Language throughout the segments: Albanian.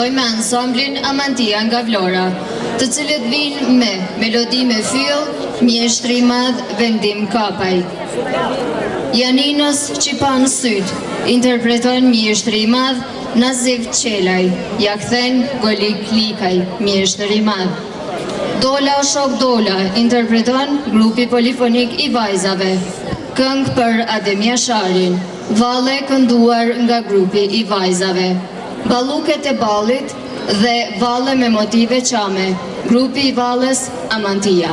Me ansamblin Amantia nga Vlora, të cilët vinë me melodi me fyll, mjeshtri i madh Vendim Kapaj. Janinës Qipan Syt interpreton mjeshtri i madh Nazif Qelaj, ja kthen Golik Likaj, mjeshtri i madh. Dola Shok Dola interpreton grupi polifonik i vajzave, këngë për Ademia Sharin, valle kënduar nga grupi i vajzave. Balluket e ballit dhe valle me motive qame, grupi i vallës Amantia.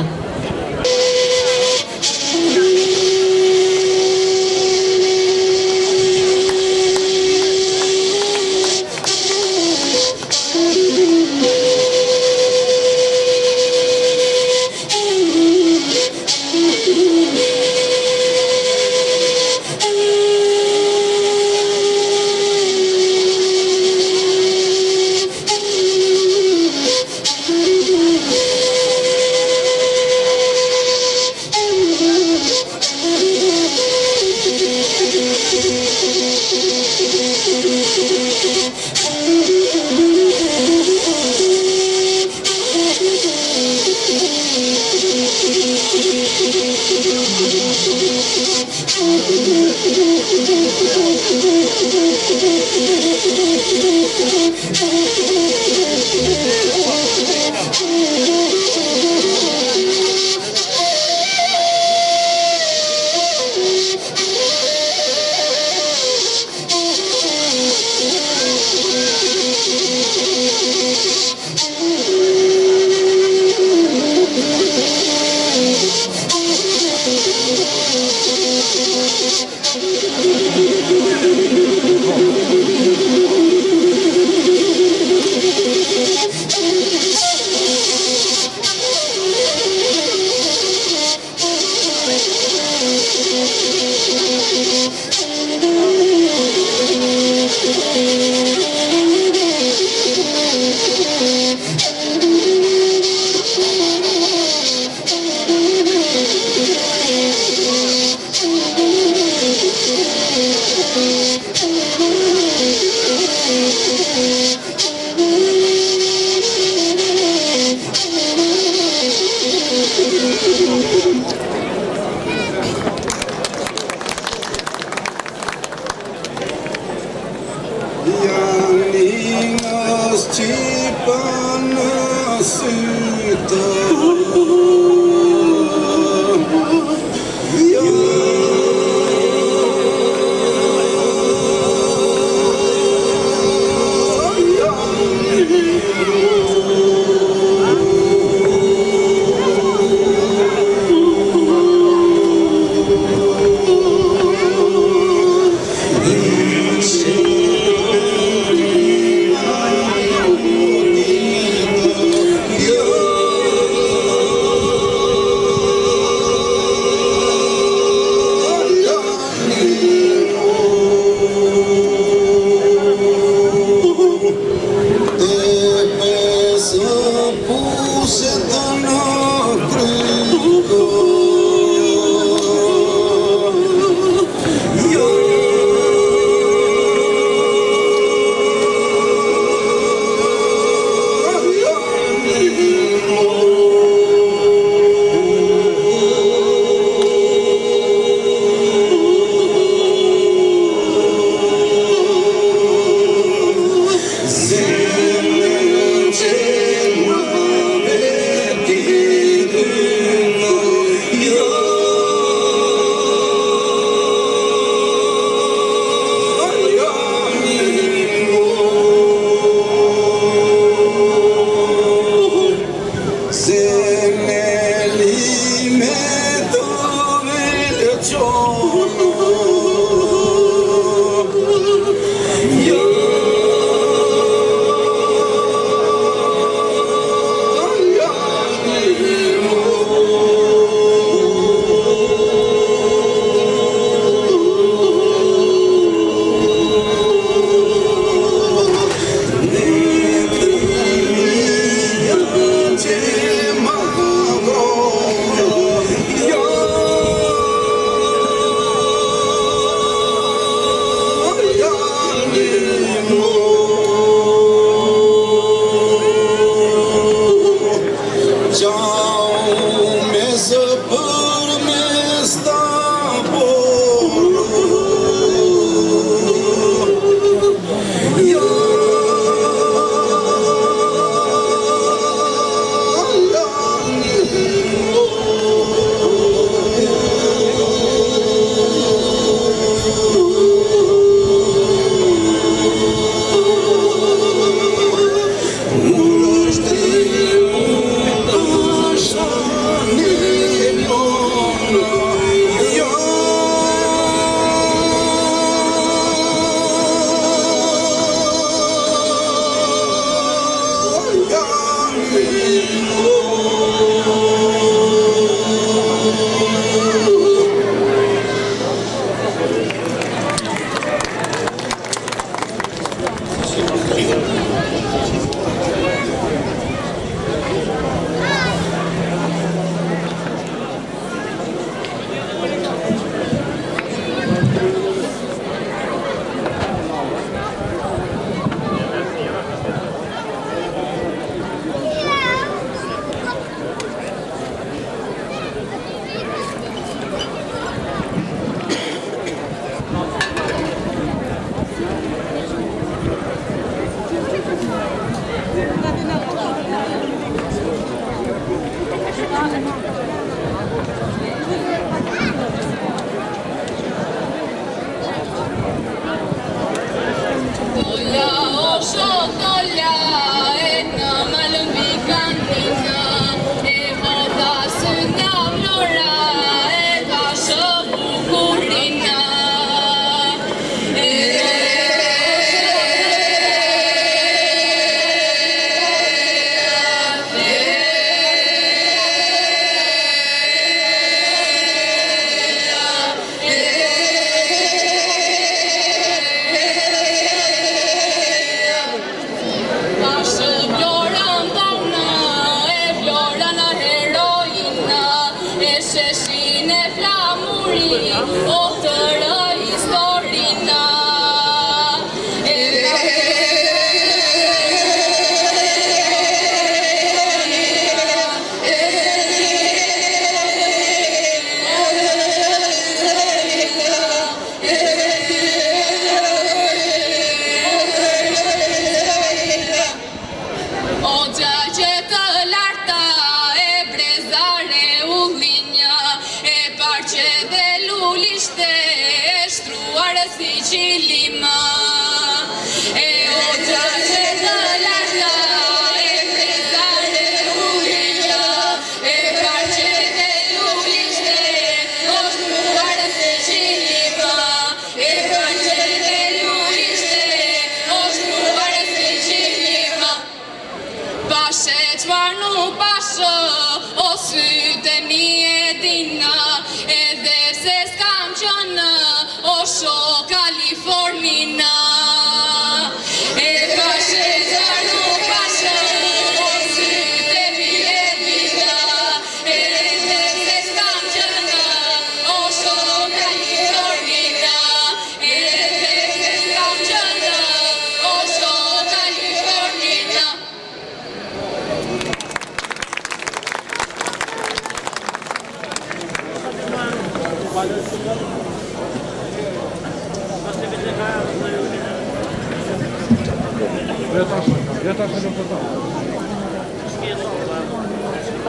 o tërë historina.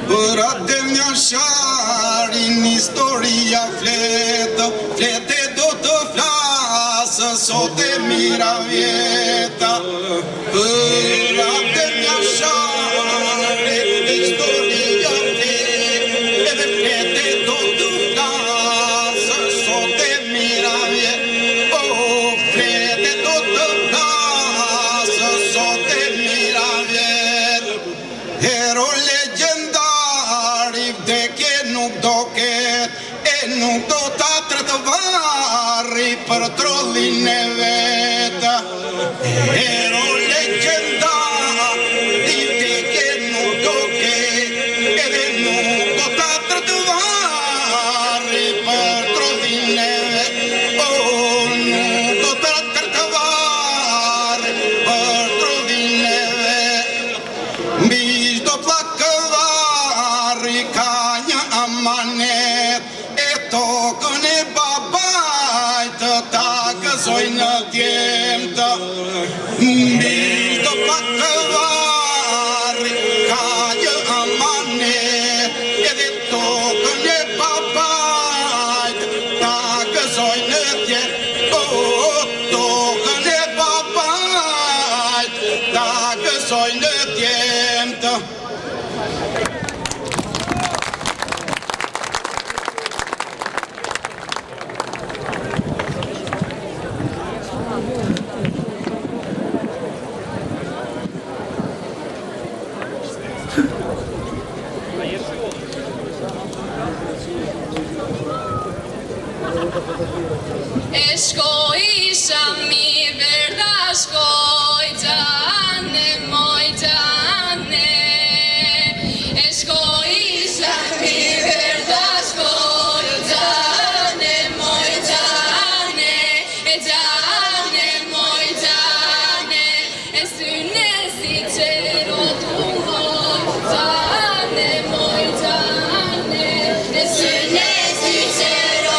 Për atë një sharin historia flete do të flasë sot e mira vjeta. Për atë një sharin historia flete do të flasë sot e mira vjeta. Flete do të flasë sot e mira vjeta. Hero nuk do t'atër të varri për trollin e veta. Hero legendar, ditike nuk do ke, edhe nuk do t'atër të varri për trollin e veta. Nuk do t'atër të varri për trollin e veta. Mbi çdo pllakë varri ka një amanet, tokën e babajt ta gëzoj në djemtë. Mbi çdo pllakë varri ka një amanet, edhe tokën e babajt ta gëzoj në djemtë. Tokën e babajt ta gëzoj në djemtë. E shkoj shami verda shkoj gjane moj gjane. E shkoj shami verda shkoj gjane moj gjane. E gjane moj gjane. E syne si qero t'ungoj gjane moj gjane. E syne si qero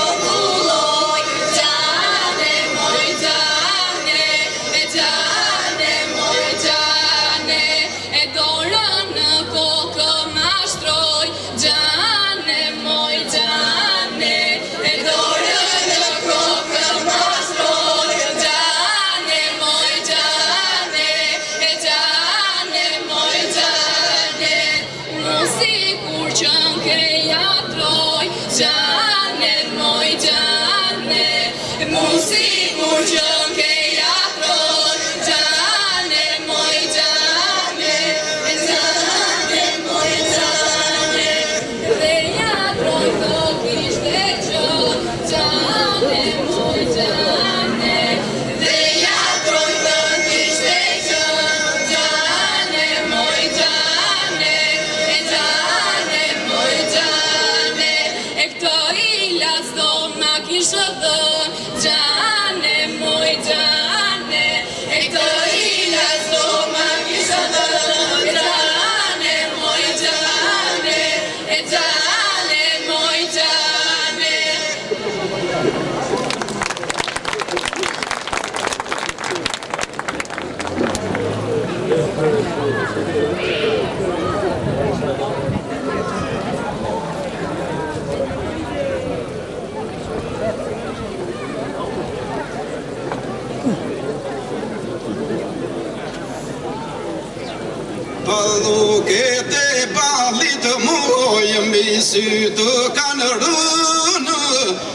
Pëlluket e balit moj mbi sy të kanë rënë,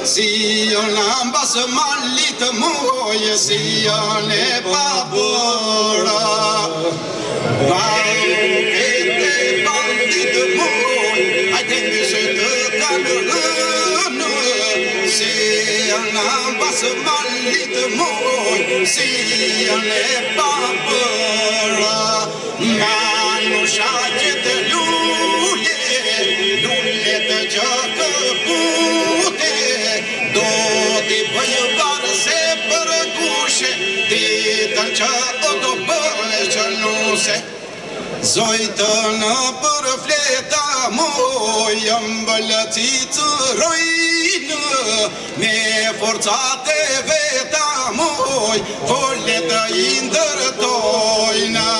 si janë ambas malit moj, si janë e babëra. Pëlluket e balit moj, hajde mbi sy të kanë rënë, si janë ambas malit moj, si janë e babëra. Manu shaqet lule të gjaka pute, do t'i bëjë barë se për kushe, ditën që o do bëjë që nuse. Zojtë në për fleta moj, mbëllëci të rojnë, me forcat e veta moj, folle të indërtojna.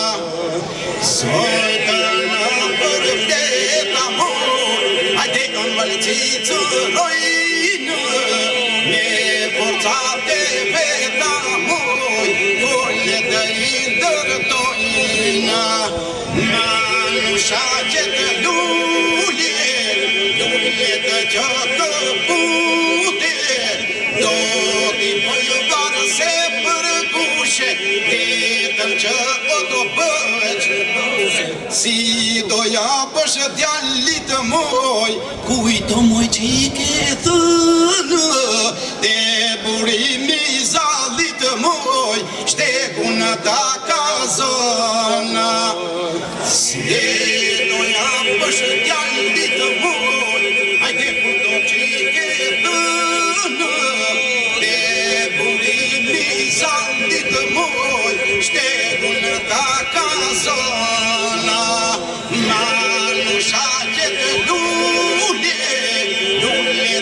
Zojtë në për fleta moj, hajde mbëllëci të rojnë, me forcat e veta moj, folle të indërtojna. Manu shaqet lule të gjaka pute, do t'i bëjë barë se për kushe, ditën që o do bëq. Si do japësh djallit moj, kujto moj që i ke thënë, te burimi zallit moj, shtekun ta ka zona. Si do japësh djallit moj, hajde kujto që i ke thënë, te burimi zallit moj, shtekun ta ka zona. Manu shaqet lule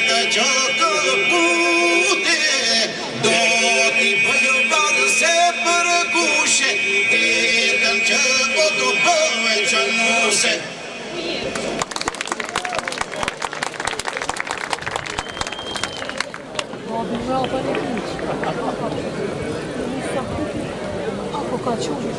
të gjaka pute, do t'i bëjë barë se për kushe, ditën që o do bëjë që nuse. Apo ka qurë,